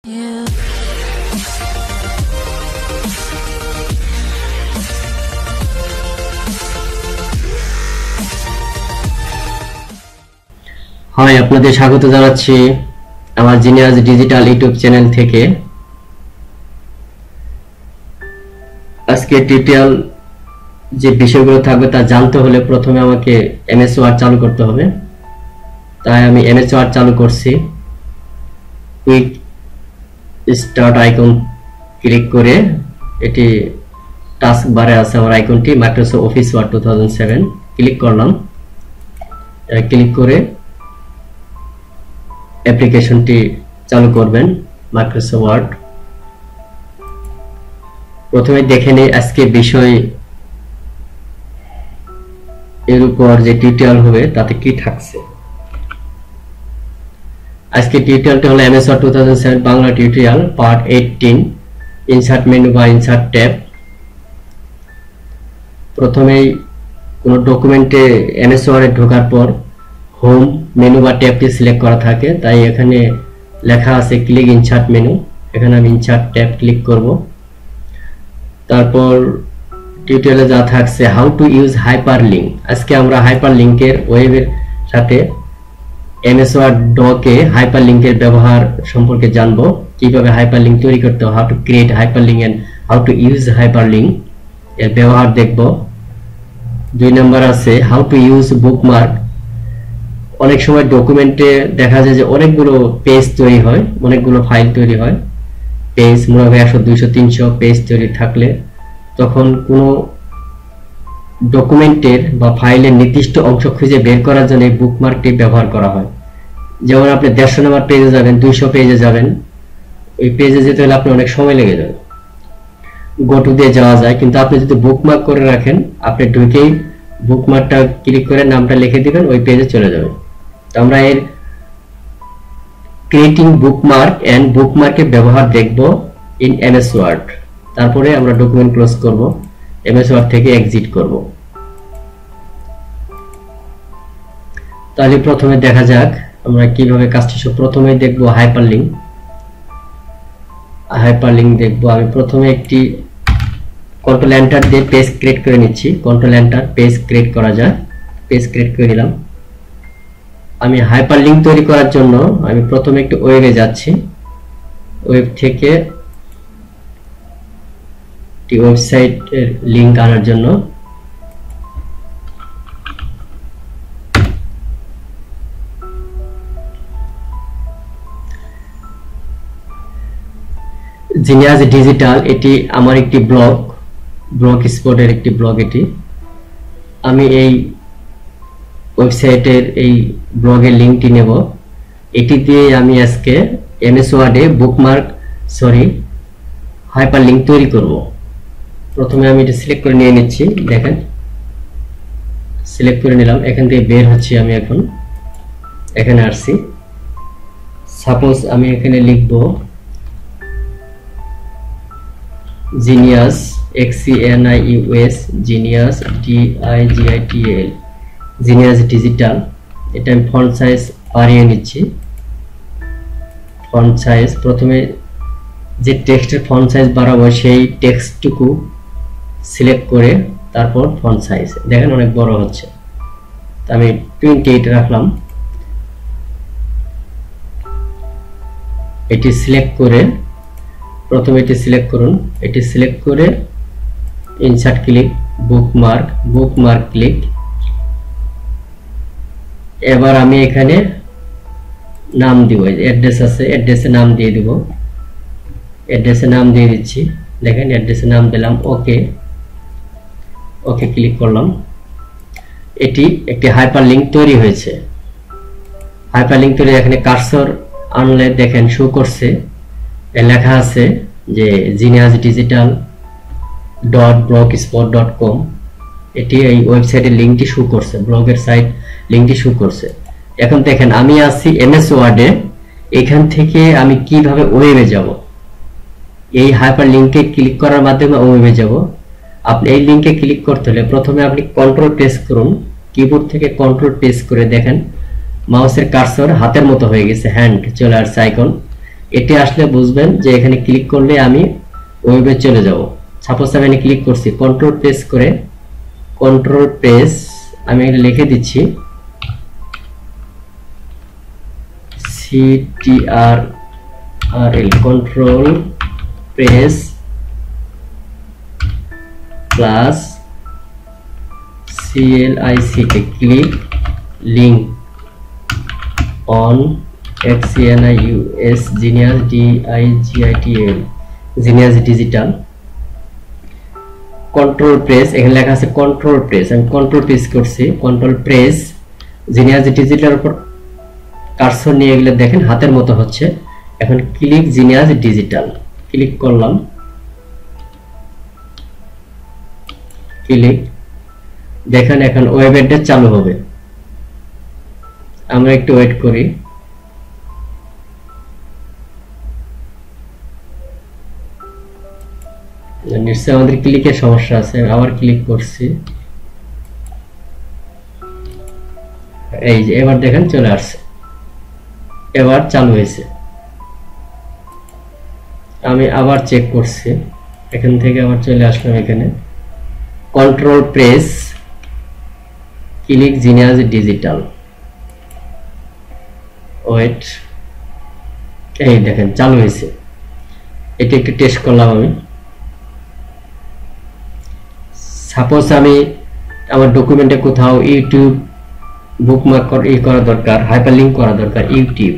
High, আপনাদের স্বাগত জানাচ্ছি আমার জিনিয়াস ডিজিটাল ইউটিউব চ্যানেল থেকে। আজকে টিউটোরিয়াল যে বিষয়গুলো থাকবে তা জানতে হলে প্রথমে আমাকে এমএস ওয়ার্ড চালু করতে হবে। তাই আমি এমএস ওয়ার্ড চালু করছি। কুইক স্টার্ট আইকন ক্লিক করে এটি টাস্ক বারে আছে আমার আইকনটি, মাইক্রোসফট অফিস ওয়ার্ড 2007 ক্লিক করলাম। ক্লিক করে অ্যাপ্লিকেশনটি চালু করবেন মাইক্রোসফট ওয়ার্ড। প্রথমে দেখে নেই আজকে বিষয় এর উপর যে টিউটোরিয়াল হবে তাতে কি থাকছে। আজকে টিউটোরিয়ালটা হলো MS Word 2007 Bangla tutorial part 18 insert menu বা ইনসার্ট ট্যাব। প্রথমেই কোনো ডকুমেন্টে এমএস ওয়ার্ডে ঢোকার পর হোম মেনু বা ট্যাবটি সিলেক্ট করা থাকে, তাই এখানে লেখা আছে ক্লিক ইনসার্ট মেনু। এখানে আমি ইনসার্ট ট্যাব ক্লিক করব। তারপর টিউটোরিয়ালে যা থাকছে হাউ টু ইউজ হাইপারলিংক। আজকে আমরা হাইপারলিংকের ওয়েবের সাথে এমএস ওয়ার্ড ডকে হাইপারলিংকের ব্যবহার সম্পর্কে জানবো, কিভাবে হাইপারলিংক তৈরি করতে হয়, how to create hyperlink and how to use hyperlink এর ব্যবহার দেখব। 2 নম্বর আছে হাউ টু ইউজ বুকমার্ক। অনেক সময় ডকুমেন্টে দেখা যায় যে অনেকগুলো পেজ তৈরি হয়, অনেকগুলো ফাইল তৈরি হয়, পেজ মনে হয় 100 200 300 পেজ তৈরি থাকলে তখন কোনো ডকুমেন্টের বা ফাইলের নির্দিষ্ট অংশ খুঁজে বের করার জন্য বুকমার্কটি ব্যবহার করা হয়। যেমন আপনি 150 নম্বর পেজে যাবেন, 200 পেজে যাবেন, ওই পেজে যেতে হলে আপনার অনেক সময় লেগে যাবে। গো টু দিয়ে যাওয়া যায়, কিন্তু আপনি যদি বুকমার্ক করে রাখেন আপনি ঢুকেই বুকমার্কটা ক্লিক করে নামটা লিখে দিবেন, ওই পেজে চলে যাবে। তো আমরা এর ক্রিয়েটিং বুকমার্ক এন্ড বুকমার্কের ব্যবহার দেখব ইন এমএস ওয়ার্ড। তারপরে আমরা ডকুমেন্ট ক্লোজ করব, এমএস ওয়ার্ড থেকে এক্সিট করব। তাহলে প্রথমে দেখা যাক আমরা কিভাবে কাজটি প্রথমে দেখব হাইপারলিংক। হাইপারলিংক দেখব। আমি প্রথমে একটি কন্ট্রোল এন্টার দিয়ে পেজ ক্রিয়েট করে নিচ্ছি। কন্ট্রোল এন্টার পেজ ক্রিয়েট করা যায়, পেজ ক্রিয়েট করে নিলাম। আমি হাইপারলিংক তৈরি করার জন্য আমি প্রথমে একটু ওয়েবে যাচ্ছি। ওয়েব থেকে একটি ওয়েবসাইটের লিংক আনার জন্য জিনিয়াস ডিজিটাল, এটি আমার একটি ব্লগ স্পটের একটি ব্লগ। এটি আমি এই ওয়েবসাইটের এই ব্লগের লিংকটি নেব। এটি দিয়ে আমি আজকে এমএস ওয়ার্ডে হাইপারলিংক তৈরি করব। প্রথমে আমি এটা সিলেক্ট করে নিয়ে নিচ্ছি। দেখেন সিলেক্ট করে নিলাম, এখান থেকে বের হচ্ছি। আমি এখন এখানে আসছি। সাপোজ আমি এখানে লিখব genius XENIUS genius DIGITAL genius digital. এটা আমি ফন্ট সাইজ বাড়িয়ে নিচ্ছি। ফন্ট সাইজ প্রথমে যে টেক্সটের ফন্ট সাইজ বাড়াবো সেই টেক্সটটুকু সিলেক্ট করে তারপর ফন্ট সাইজ দেখেন অনেক বড় হচ্ছে। তো আমি 28 রাখলাম। এটি সিলেক্ট করে প্রথমে এটি সিলেক্ট করুন। এটি সিলেক্ট করে ইনসার্ট ক্লিক, বুকমার্ক ক্লিক। এবার আমি এখানে নাম দিব, অ্যাড্রেস আছে, অ্যাড্রেসে নাম দিয়ে দিব। অ্যাড্রেসে নাম দিয়ে দিচ্ছি। দেখেন অ্যাড্রেসে নাম দিলাম, ওকে ক্লিক করলাম। এটি একটি হাইপারলিংক তৈরি হয়েছে। হাইপারলিংক তৈরি, এখানে কার্সর আনলে দেখেন শো করছে, লেখা আছে যে জিনিয়াস ডিজিটাল .blogspot.com। এটি এই ওয়েবসাইটের লিংকটি শো করছে, ব্লগের সাইট লিংকটি শো করছে। এখন দেখেন আমি আছি এমএস ওয়ার্ডে, এখান থেকে আমি কিভাবে ওয়েবে যাব। এই হাইপারলিংকে ক্লিক করার মাধ্যমে ওয়েবে যাব। আপনি এই লিংকে ক্লিক করতে হলে প্রথমে আপনি কন্ট্রোল প্রেস করুন, কিবোর্ড থেকে কন্ট্রোল প্রেস করে দেখেন মাউসের কার্সর হাতের মতো হয়ে গেছে, হ্যান্ড চলে আসছে আইকন। এতে আসলে বুঝবেন যে এখানে ক্লিক করলে আমি ওয়েবে চলে যাব। সাপোজ আমি এখানে ক্লিক করছি, কন্ট্রোল প্রেস করে আমি এখানে লিখে দিচ্ছি CTRL, control press plus CLIC, click link on XENIUS Genius DIGITAL, Genius digital. Control press, এখানে লেখা আছে কন্ট্রোল প্রেস, আমি কন্ট্রোল প্রেস করছি, কন্ট্রোল প্রেস জিনিয়াস ডিজিটাল উপর কার্সর নিয়ে গেলে দেখেন হাতের মতো হচ্ছে। এখন ক্লিক জিনিয়াস ডিজিটাল, ক্লিক করলাম, ক্লিক, দেখেন এখন ওয়েব অ্যাড্রেস চালু হবে। আমরা একটু ওয়েট করি। নিশ্চয়ই আমাদের ক্লিকের সমস্যা আছে, আবার ক্লিক করছি, এই যে এবার দেখেন চলে আসছে, এবার চালু হয়েছে। আমি আবার চেক করছি, এখান থেকে আবার চলে আসলাম এখানে, control press click genius digital, wait, এই দেখেন চালু হয়েছে। এটা একটু টেস্ট করলাম আমি। সাপোজ আমি আমার ডকুমেন্টে কোথাও ইউটিউব বুকমার্ক করা দরকার, হাইপারলিংক করা দরকার, ইউটিউব,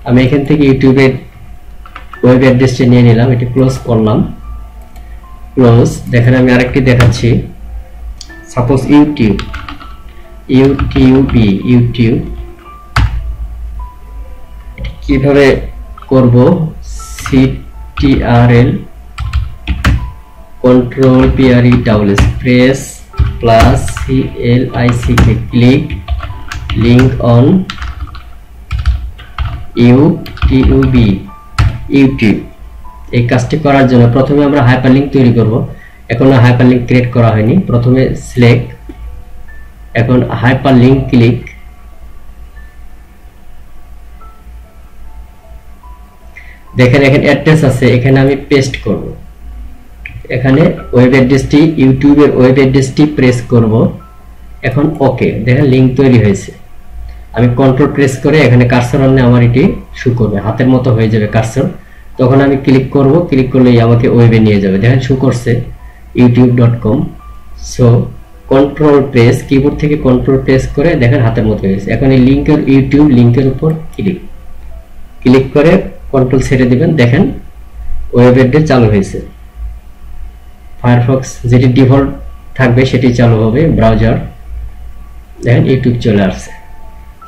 আমি এখান থেকে ইউটিউবের ওয়েব অ্যাড্রেসটা নিয়ে নিলাম, এটা ক্লোজ করলাম, ক্লোজ। দেখেন আমি আরেকটি দেখাচ্ছি, সাপোজ ইউটিউব কিভাবে করব, CTRL control PRESS press plus CLIC, click link on YouTube। এই কাজটি করার জন্য প্রথমে আমরা হাইপারলিংক তৈরি করব। এখনো হাইপারলিংক ক্রিয়েট করা হয়নি। প্রথমে সিলেক্ট, এখন হাইপারলিংক ক্লিক, দেখেন এখানে অ্যাড্রেস আছে, এখানে আমি পেস্ট করব। এখানে ওয়েব অ্যাড্রেসটি, ইউটিউবের ওয়েব অ্যাড্রেসটি প্রেস করব। এখন ওকে, দেখেন লিংক তৈরি হয়েছে। আমি কন্ট্রোল প্রেস করে এখানে কার্সর আনলে আমার এটি শো করবে, হাতের মতো হয়ে যাবে কার্সর। তখন আমি ক্লিক করব, ক্লিক করলেই আমাকে ওয়েবে নিয়ে যাবে। দেখেন শো করছে youtube.com। So control press, keyboard থেকে কন্ট্রোল প্রেস করে দেখেন হাতের মতো হয়েছে। এখন এই লিংকের, ইউটিউব লিংকের উপর ক্লিক করে কন্ট্রোল ছেড়ে দিবেন, দেখেন ওয়েব অ্যাড্রেস চালু হয়েছে। ফায়ারফক্স যেটি ডিফল্ট থাকবে সেটি চালু হবে, ব্রাউজার, দেখেন ইউটিউব চলে আসছে।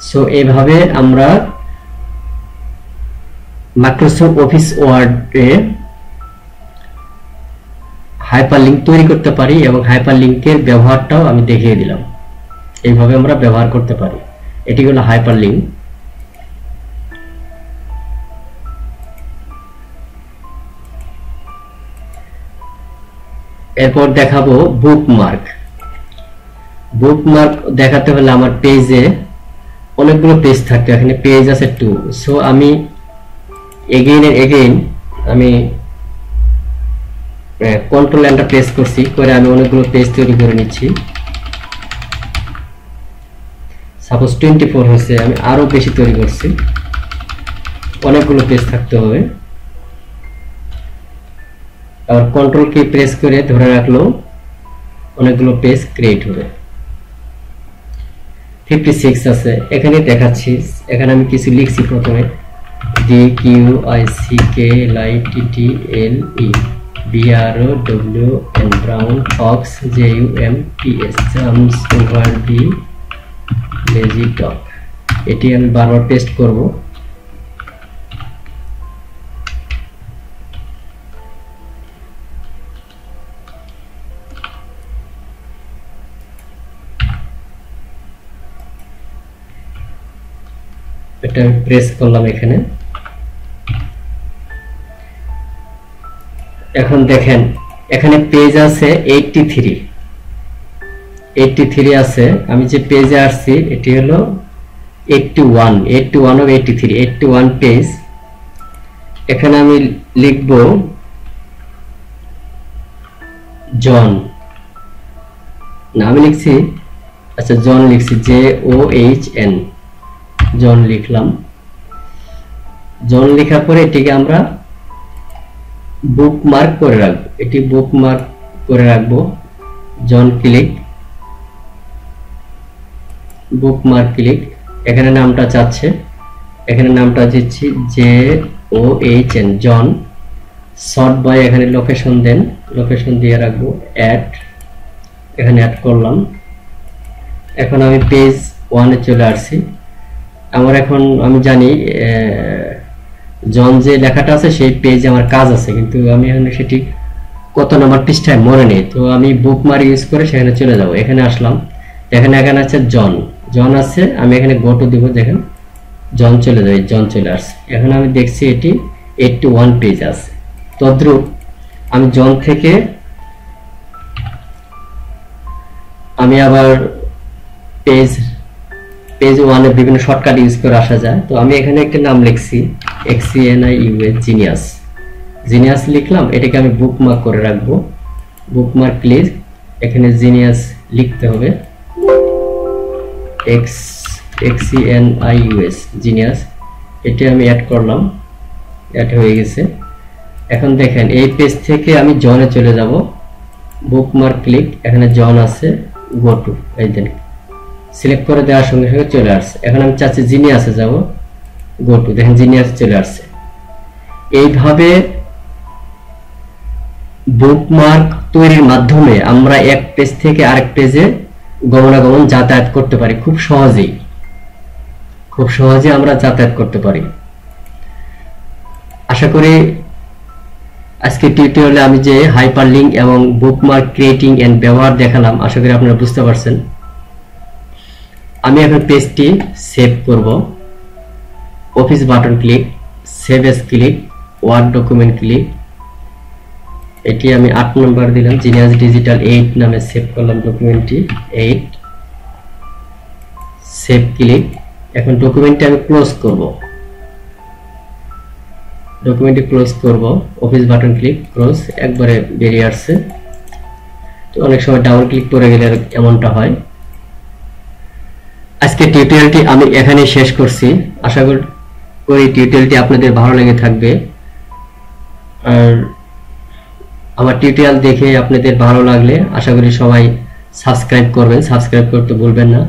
সো এইভাবে আমরা মাইক্রোসফট অফিস ওয়ার্ডে হাইপারলিংক তৈরি করতে পারি এবং হাইপারলিংকের ব্যবহারটাও আমি দেখিয়ে দিলাম। এইভাবে আমরা ব্যবহার করতে পারি। এটি হলো হাইপারলিংক। এরপর দেখাবো বুকমার্ক। বুকমার্ক দেখাতে হলে আমার পেজে অনেকগুলো পেজ থাকবে, এখানে পেজ আছে 2। সো আমি এগেইন আমি কন্ট্রোল এন্টার প্রেস করছি, করে আমি অনেকগুলো পেজ তৈরি করে নিচ্ছি। সাপোজ 24 হয়েছে, আমি আরো বেশি তৈরি করছি, অনেকগুলো পেজ থাকতে হবে। আর কন্ট্রোল কি প্রেস করে ধরে রাখলো অনেকগুলো পেজ ক্রিয়েট হবে। 56 আছে, এখানে দেখাচ্ছি। এখানে আমি কিছু লিখছি, প্রথমে DQICKLITTLE BROWN brown Fox JUMPS jumps over the lazy dog. এটি আমি বারবার পেস্ট করব। এটা প্রেস করলাম এখানে। এখন দেখেন এখানে পেজ আছে 83 আছে। আমি যে পেজে আসছি এটি হলো 81 81 of 83 81 পেজ। এখানে আমি লিখব জন, না আমি লিখছি, আচ্ছা জন লিখছি, JOHN, জন লিখলাম। জন লেখার পরে এটিকে আমরা বুকমার্ক করে রাখবো, এটি বুকমার্ক করে রাখবো। জন ক্লিক, বুকমার্ক ক্লিক। এখানে নামটা চাচ্ছে, এখানে নামটা দিচ্ছি JOHN, জন। শর্ট বাই এখানে লোকেশন দেন, লোকেশন দিয়ে রাখবো অ্যাড, এখানে অ্যাড করলাম। এখন আমি পেজ 1-এ চলে আসছি। আমার এখন আমি জানি জন যে লেখাটা আছে সেই পেজে আমার কাজ আছে, কিন্তু আমি এখানে সেটি কত নম্বর পৃষ্ঠায় মনে নেই। তো আমি বুকমার্ক ইউজ করে সেখানে চলে যাব। এখানে আসলাম, এখানে আছে জন, জন আছে, আমি এখানে গো টু দিব, দেখেন জন চলে যাবে, জন চলে আসছে। এখন আমি দেখছি এটি 81 পেজ আছে। তদ্রূপ আমি জন থেকে আমি আবার পেজ 1-এ বিভিন্ন শর্টকাট ইউজ করে আসা যায়। তো আমি এখানে একটা নাম লিখছি XENIUS, জিনিয়াস, জিনিয়াস লিখলাম। এটাকে আমি বুকমার্ক করে রাখবো, বুকমার্ক ক্লিক। এখানে জিনিয়াস লিখতে হবে, XENIUS, জিনিয়াস। এটা আমি অ্যাড করলাম, অ্যাড হয়ে গেছে। এখন দেখেন এই পেজ থেকে আমি জনে চলে যাব, বুকমার্ক ক্লিক, এখানে জন আছে, গো টু, এই দেন সিলেক্ট করে দেওয়ার সঙ্গে সঙ্গে চলে আসছে। এখন আমি চাচ্ছি জিনিয়াসে যাব, গো টু, দেখেন জিনিয়াস চলে আসছে। এইভাবে বুকমার্ক তৈরির মাধ্যমে আমরা এক পেজ থেকে আরেক পেজে গমনাগমন যাতায়াত করতে পারি, খুব সহজেই, খুব সহজে আমরা যাতায়াত করতে পারি। আশা করি আজকে টিউটোরিয়ালে আমি যে হাইপারলিংক এবং বুকমার্ক ক্রিয়েটিং এন্ড ব্যবহার দেখালাম, আশা করি আপনারা বুঝতে পারছেন। আমি এখন পেজটি সেভ করব, office button click, save as click, word document click. এটি আমি 8 নম্বর দিলাম, জিনিয়াস ডিজিটাল 8 নামে সেভ করলাম ডকুমেন্টটি, 8, সেভ ক্লিক। এখন ডকুমেন্টটি আমি ক্লোজ করব, ডকুমেন্টটি ক্লোজ করব, অফিস বাটন ক্লিক, ক্লোজ, একবারে বেরিয়ে আসছে। তো অনেক সময় ডাবল ক্লিক করে গেলে এমনটা হয়। আজকে টিউটোরিয়ালটি আমি এখানে শেষ করছি। আশা করি টিউটোরিয়ালটি আপনাদের ভালো লেগে থাকবে। আর আমার টিউটোরিয়াল দেখে আপনাদের ভালো লাগলে আশা করি সবাই সাবস্ক্রাইব করবেন, সাবস্ক্রাইব করতে ভুলবেন না।